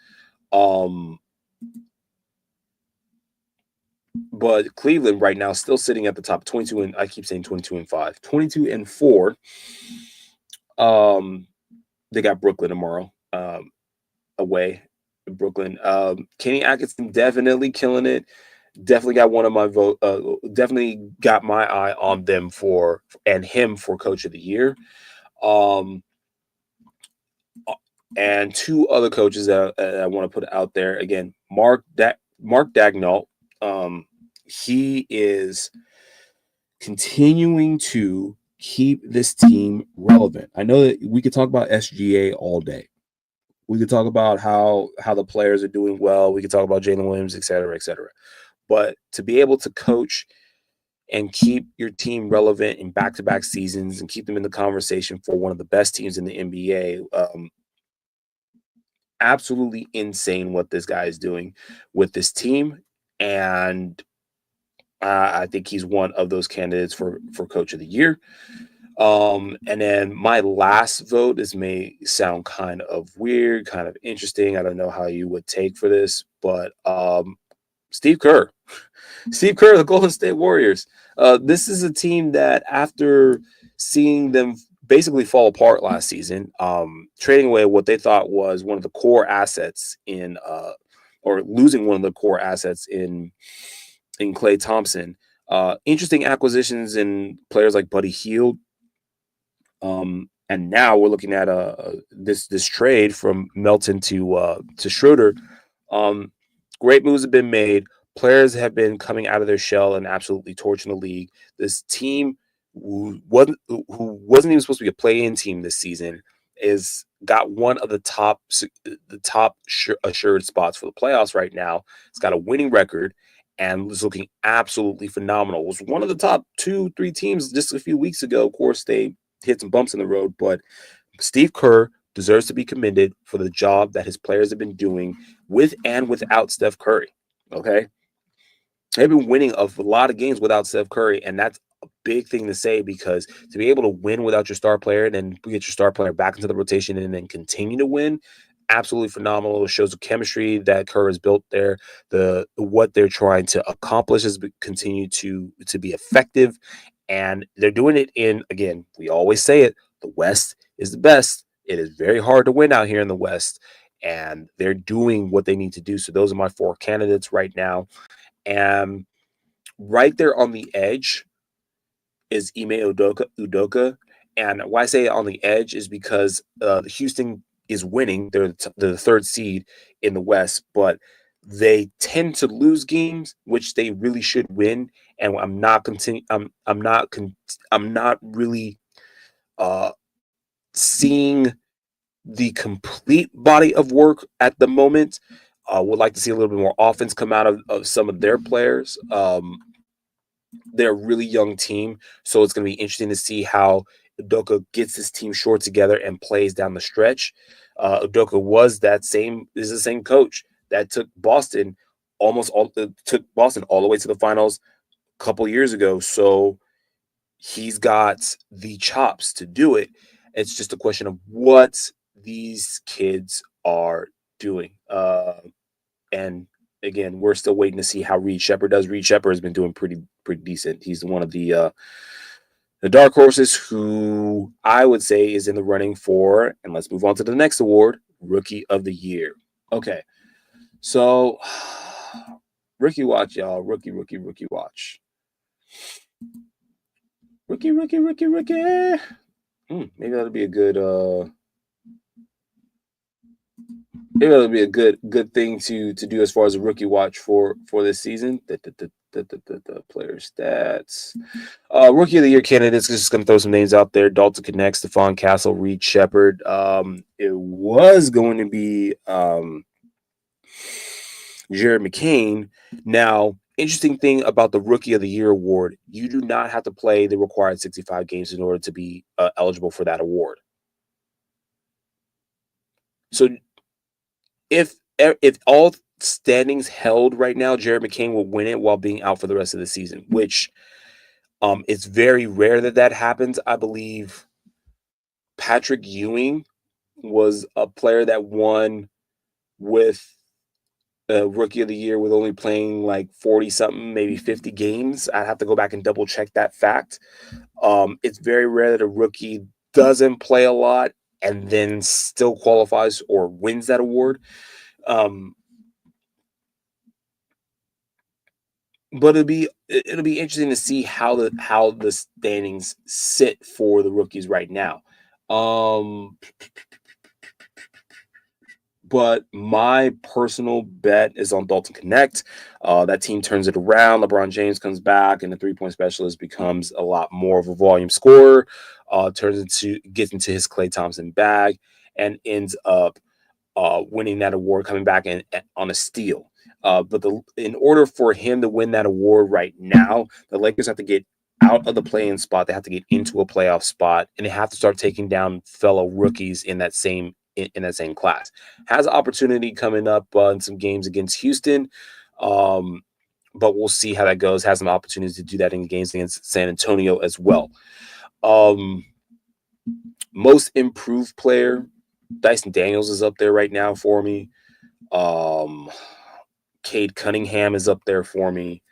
But Cleveland right now still sitting at the top, 22 and I keep saying 22-5, 22-4. They got Brooklyn tomorrow, away in Brooklyn. Kenny Atkinson definitely killing it. Definitely got one of my vote. Definitely got my eye on them for Coach of the Year. And 2 other coaches that I want to put out there again. Mark Daigneault. He is continuing to keep this team relevant. I know that we could talk about SGA all day. We could talk about how the players are doing well. We could talk about Jalen Williams, et cetera, et cetera. But to be able to coach and keep your team relevant in back-to-back seasons and keep them in the conversation for one of the best teams in the NBA, absolutely insane what this guy is doing with this team, and I think he's one of those candidates for Coach of the Year. And then my last vote, this may sound kind of weird, kind of interesting. I don't know how you would take for this, but Steve Kerr. Steve Kerr, the Golden State Warriors. This is a team that, after seeing them basically fall apart last season, trading away what they thought was one of the core assets or losing one of the core assets in Klay Thompson. Interesting acquisitions in players like Buddy Hield. And now we're looking at this trade from Melton to Schroeder. Um, Great moves have been made. Players have been coming out of their shell and absolutely torching the league. This team who wasn't even supposed to be a play-in team this season is got one of the top assured spots for the playoffs right now. It's got a winning record and is looking absolutely phenomenal. It was one of the top 2-3 teams just a few weeks ago. Of course, they hit some bumps in the road, but Steve Kerr deserves to be commended for the job that his players have been doing with and without Steph Curry. Okay. They've been winning a lot of games without Steph Curry, and that's a big thing to say, because to be able to win without your star player and then get your star player back into the rotation and then continue to win, absolutely phenomenal. It shows the chemistry that Kerr has built there. What they're trying to accomplish is continue to be effective, and they're doing it in, again, we always say it, the West is the best. It is very hard to win out here in the West, and they're doing what they need to do. So those are my four candidates right now. And right there on the edge is Ime Udoka. And why I say on the edge is because Houston is winning. They're the third seed in the West, but they tend to lose games, which they really should win. And I'm not really uh, seeing the complete body of work at the moment. Would like to see a little bit more offense come out of some of their players. They're a really young team, so it's going to be interesting to see how Udoka gets his team short together and plays down the stretch. Udoka is the same coach that took Boston all the way to the finals a couple years ago. So he's got the chops to do it. It's just a question of what these kids are doing. And again, we're still waiting to see how Reed Shepherd does. Reed Shepherd has been doing pretty decent. He's one of the dark horses who I would say is in the running for, and let's move on to the next award, Rookie of the Year. Okay, so rookie watch, y'all. Rookie watch. Rookie. Maybe that'll be a good maybe that'll be a good thing to do as far as a rookie watch for this season. The player stats. Rookie of the Year candidates. Just going to throw some names out there: Dalton Connect, Stephon Castle, Reed Shepherd. It was going to be Jared McCain. Now, interesting thing about the Rookie of the Year award: you do not have to play the required 65 games in order to be eligible for that award. So if all standings held right now, Jared McCain will win it while being out for the rest of the season, which it's very rare that happens. I believe Patrick Ewing was a player that won with Rookie of the Year with only playing like 40 something, maybe 50 games. I'd have to go back and double check that fact. It's very rare that a rookie doesn't play a lot and then still qualifies or wins that award. But it'll be interesting to see how the standings sit for the rookies right now. But my personal bet is on Dalton Connect. That team turns it around. LeBron James comes back, and the 3-point specialist becomes a lot more of a volume scorer. Gets into his Klay Thompson bag, and ends up winning that award, coming back on a steal. But in order for him to win that award right now, the Lakers have to get out of the play-in spot. They have to get into a playoff spot, and they have to start taking down fellow rookies in that same class. Has an opportunity coming up in some games against Houston, but we'll see how that goes. Has some opportunities to do that in games against San Antonio as well. Most improved player, Dyson Daniels is up there right now for me. Cade Cunningham is up there for me.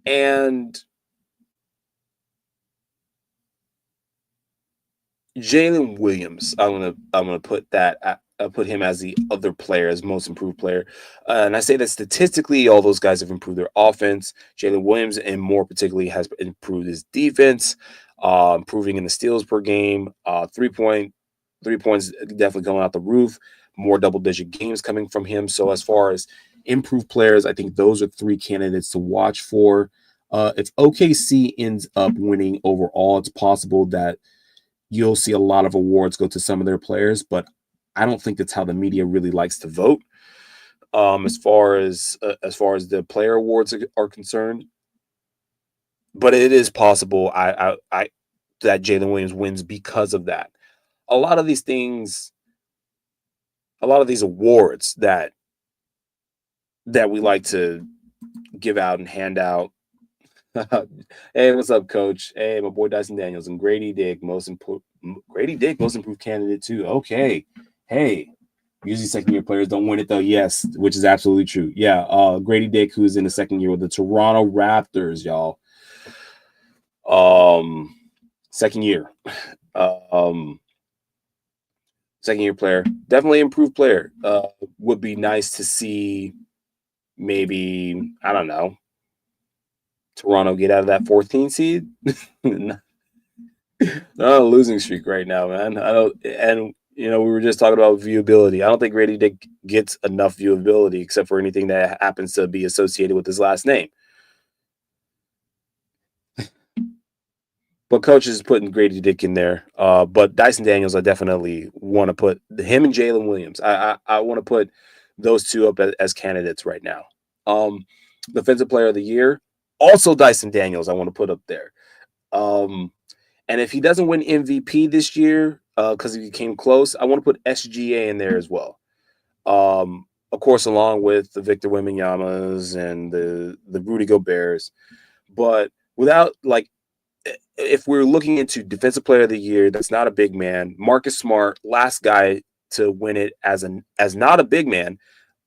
And Jalen Williams, I'm gonna put that. I put him as the other player, as most improved player, and I say that statistically, all those guys have improved their offense. Jalen Williams, and more particularly, has improved his defense, improving in the steals per game. 3 points definitely going out the roof. More double-digit games coming from him. So as far as improved players, I think those are three candidates to watch for. If OKC ends up winning overall, it's possible that you'll see a lot of awards go to some of their players, but I don't think that's how the media really likes to vote. As far as the player awards are concerned, but it is possible I that Jalen Williams wins because of that. A lot of these things, a lot of these awards that we like to give out and hand out. Hey, what's up, Coach? Hey, my boy Dyson Daniels and Grady Dick, most improved candidate too. Okay, hey, usually second year players don't win it though. Yes, which is absolutely true. Yeah, Grady Dick, who's in the second year with the Toronto Raptors, y'all. Second year, um, second year player, definitely improved player. Would be nice to see. Maybe I don't know. Toronto get out of that 14 seed. Not a losing streak right now, man. I don't, and we were just talking about viewability. I don't think Grady Dick gets enough viewability, except for anything that happens to be associated with his last name. But coach is putting Grady Dick in there. But Dyson Daniels, I definitely want to put him and Jalen Williams. I want to put those two up as candidates right now. Defensive Player of the Year, also Dyson Daniels. I want to put up there. And if he doesn't win MVP this year, because he came close, I want to put SGA in there as well. Of course, along with the Victor Wembanyama's and the Rudy Gobert's. But without, like, if we're looking into Defensive Player of the Year, that's not a big man. Marcus Smart, last guy to win it as not a big man.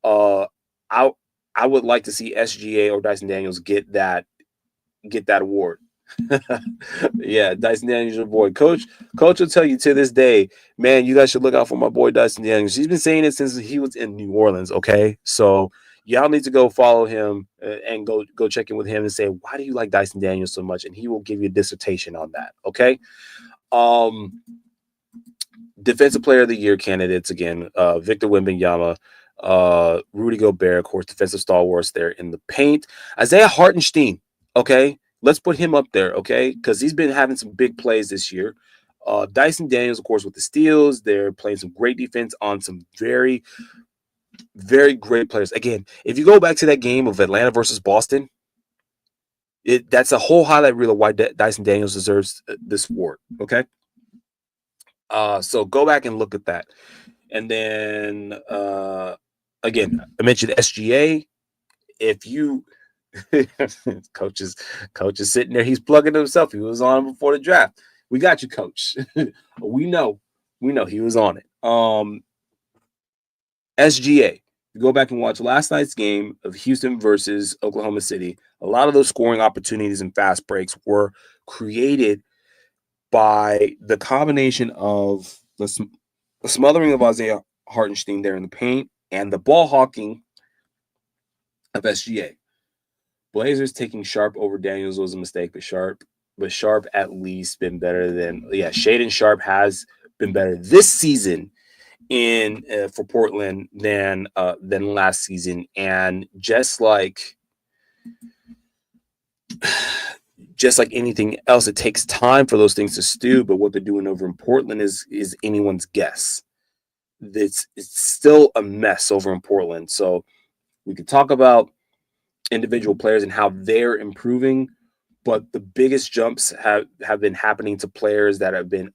I would like to see SGA or Dyson Daniels get that award. Yeah, Dyson Daniels, your boy. Coach will tell you to this day, man, you guys should look out for my boy Dyson Daniels. He's been saying it since he was in New Orleans. Okay, so y'all need to go follow him and go check in with him and say, why do you like Dyson Daniels so much? And he will give you a dissertation on that. Okay. Defensive Player of the Year candidates again: Victor Wembanyama, Rudy Gobert, of course, defensive stalwarts there in the paint. Isaiah Hartenstein. Okay. Let's put him up there, okay? Because he's been having some big plays this year. Dyson Daniels, of course, with the steals. They're playing some great defense on some very, very great players. Again, if you go back to that game of Atlanta versus Boston, that's a whole highlight reel of why Dyson Daniels deserves this award, okay? So go back and look at that. And then, again, I mentioned SGA. If you coach is sitting there. He's plugging himself. He was on before the draft. We got you, coach. we know he was on it. SGA. You go back and watch last night's game of Houston versus Oklahoma City. A lot of those scoring opportunities and fast breaks were created by the combination of the smothering of Isaiah Hartenstein there in the paint and the ball hawking of SGA. Blazers taking Sharp over Daniels was a mistake, but Sharp at least been better than Shaedon Sharp has been better this season for Portland than last season, and just like just like anything else, it takes time for those things to stew. But what they're doing over in Portland is anyone's guess. It's still a mess over in Portland. So we could talk about individual players and how they're improving, but the biggest jumps have been happening to players that have been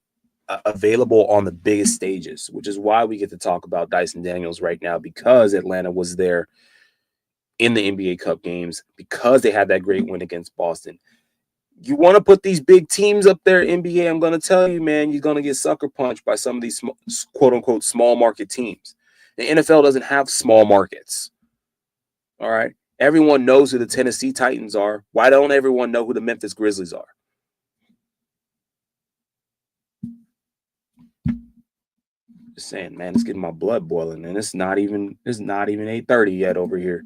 available on the biggest stages, which is why we get to talk about Dyson Daniels right now, because Atlanta was there in the NBA Cup games, because they had that great win against Boston. You want to put these big teams up there, NBA, I'm going to tell you, man, you're going to get sucker punched by some of these quote unquote small market teams. The NFL doesn't have small markets. All right. Everyone knows who the Tennessee Titans are. Why don't everyone know who the Memphis Grizzlies are? Just saying, man, it's getting my blood boiling, and it's not even 8:30 yet over here.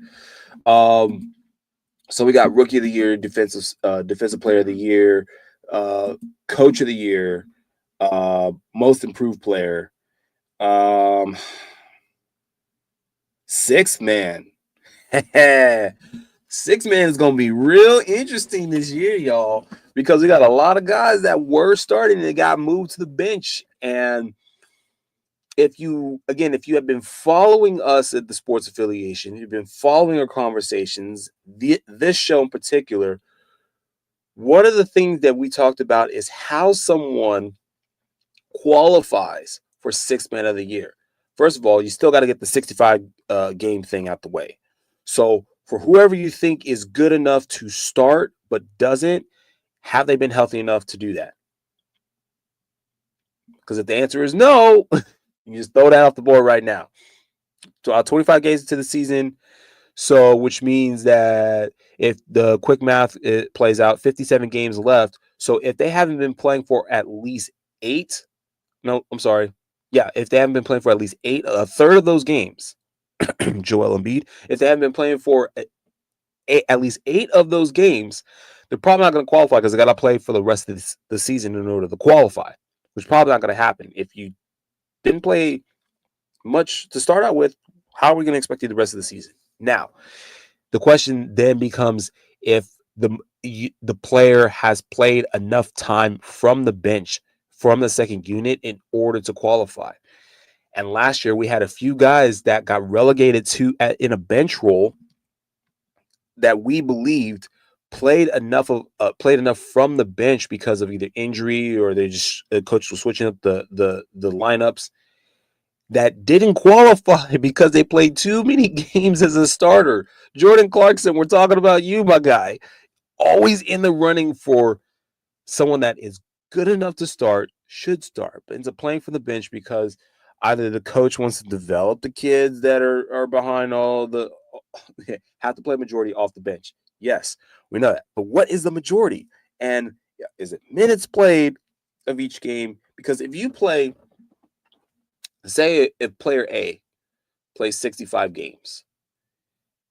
So we got Rookie of the Year, Defensive Player of the Year, Coach of the Year, Most Improved Player, Sixth Man. Sixth Man is gonna be real interesting this year, y'all, because we got a lot of guys that were starting and they got moved to the bench. And if you have been following us at the Sports Affiliation, you've been following our conversations, this show in particular, one of the things that we talked about is how someone qualifies for Sixth Man of the Year. First of all, you still got to get the 65 game thing out the way. So for whoever you think is good enough to start but doesn't, have they been healthy enough to do that? Because if the answer is no, you just throw that off the board right now. So 25 games into the season, so which means that if the quick math plays out, 57 games left. So if they haven't been playing for at least if they haven't been playing for at least a third of those games, Joel Embiid, if they haven't been playing for at least 8 of those games, they're probably not going to qualify because they got to play for the rest of the season in order to qualify, which is probably not going to happen. If you didn't play much to start out with, how are we going to expect you the rest of the season? Now, the question then becomes if the player has played enough time from the bench, from the second unit, in order to qualify. And last year we had a few guys that got relegated in a bench role that we believed played enough from the bench because of either injury or the coach was switching up the lineups, that didn't qualify because they played too many games as a starter. Jordan Clarkson, we're talking about you, my guy. Always in the running for someone that is good enough to start, should start, but ends up playing from the bench because either the coach wants to develop the kids that are behind all the have to play majority off the bench. Yes, we know that. But what is the majority? And is it minutes played of each game? Because if you play, say if player A plays 65 games,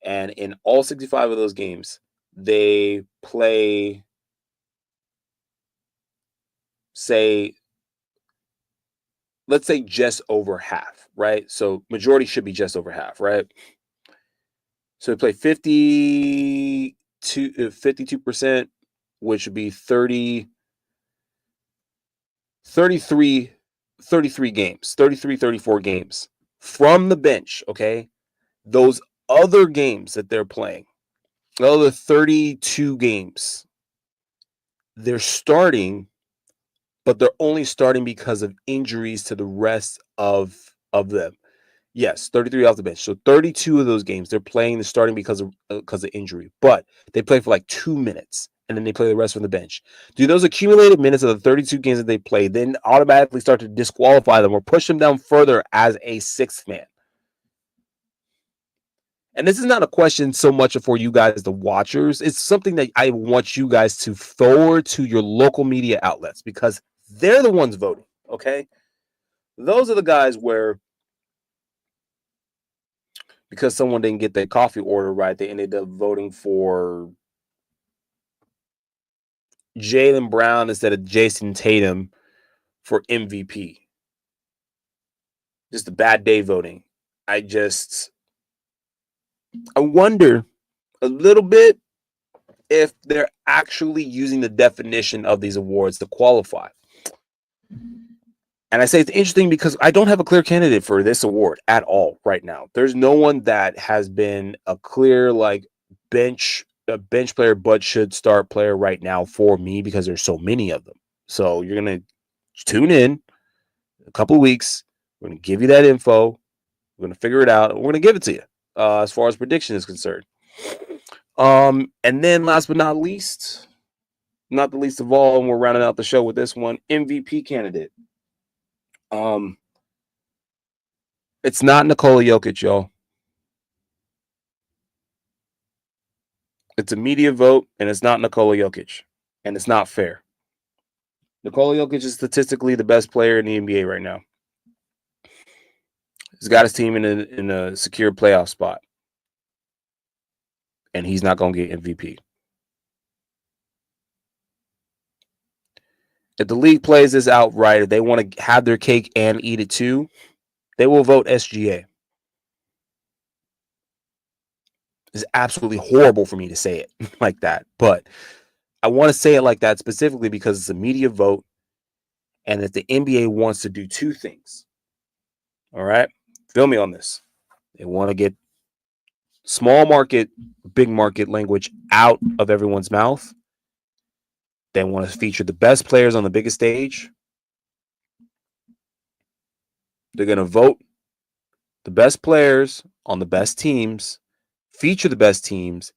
and in all 65 of those games, they play, let's say just over half, right? So majority should be just over half, right? So they play 52%, which would be 33 games, 34 games from the bench, okay? Those other games that they're playing, the other 32 games, they're starting, but they're only starting because of injuries to the rest of them. Yes, 33 off the bench. So 32 of those games they're playing, they're starting because of injury, but they play for like 2 minutes and then they play the rest from the bench. Do those accumulated minutes of the 32 games that they play then automatically start to disqualify them or push them down further as a sixth man? And this is not a question so much for you guys, the watchers. It's something that I want you guys to forward to your local media outlets because they're the ones voting, okay? Those are the guys where, because someone didn't get their coffee order right, they ended up voting for Jaylen Brown instead of Jason Tatum for MVP. Just a bad day voting. I wonder a little bit if they're actually using the definition of these awards to qualify. And I say it's interesting because I don't have a clear candidate for this award at all right now. There's no one that has been a clear bench player but should start player right now for me because there's so many of them. So you're gonna tune in a couple of weeks. We're gonna give you that info. We're gonna figure it out. And we're gonna give it to you as far as prediction is concerned. And then last but not least, not the least of all, and we're rounding out the show with this one, MVP candidate. It's not Nikola Jokic, y'all. It's a media vote, and it's not Nikola Jokic, and it's not fair. Nikola Jokic is statistically the best player in the NBA right now. He's got his team in a secure playoff spot, and he's not going to get MVP. If the league plays this outright, if they want to have their cake and eat it too, they will vote SGA. It's absolutely horrible for me to say it like that, but I want to say it like that specifically because it's a media vote, and that the NBA wants to do two things. All right, feel me on this. They want to get small market, big market language out of everyone's mouth. They want to feature the best players on the biggest stage. They're going to vote the best players on the best teams, feature the best teams,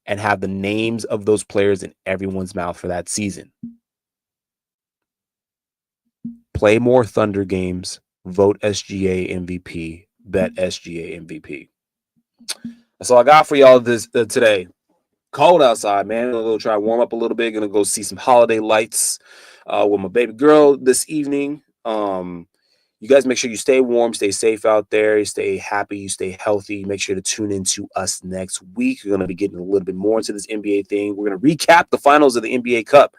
and have the names of those players in everyone's mouth for that season. Play more Thunder games, vote SGA MVP, bet SGA MVP. That's all I got for y'all today. Cold outside, man. I'm gonna go try to warm up a little bit. Gonna go see some holiday lights with my baby girl this evening. You guys make sure you stay warm, stay safe out there, you stay happy, you stay healthy. Make sure to tune into us next week. We're gonna be getting a little bit more into this NBA thing. We're gonna recap the finals of the NBA Cup.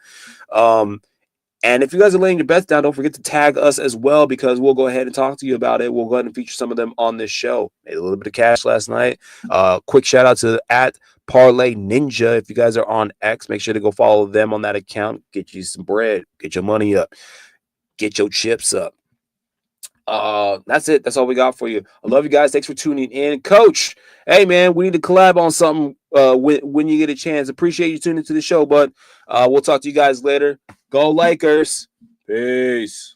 And if you guys are laying your bets down, don't forget to tag us as well, because we'll go ahead and talk to you about it. We'll go ahead and feature some of them on this show. Made a little bit of cash last night. Quick shout out to @Parlay Ninja. If you guys are on X, make sure to go follow them on that account. Get you some bread. Get your money up. Get your chips up. That's it. That's all we got for you. I love you guys. Thanks for tuning in. Coach, hey, man, we need to collab on something when you get a chance. Appreciate you tuning into the show, bud. We'll talk to you guys later. Go Lakers. Peace.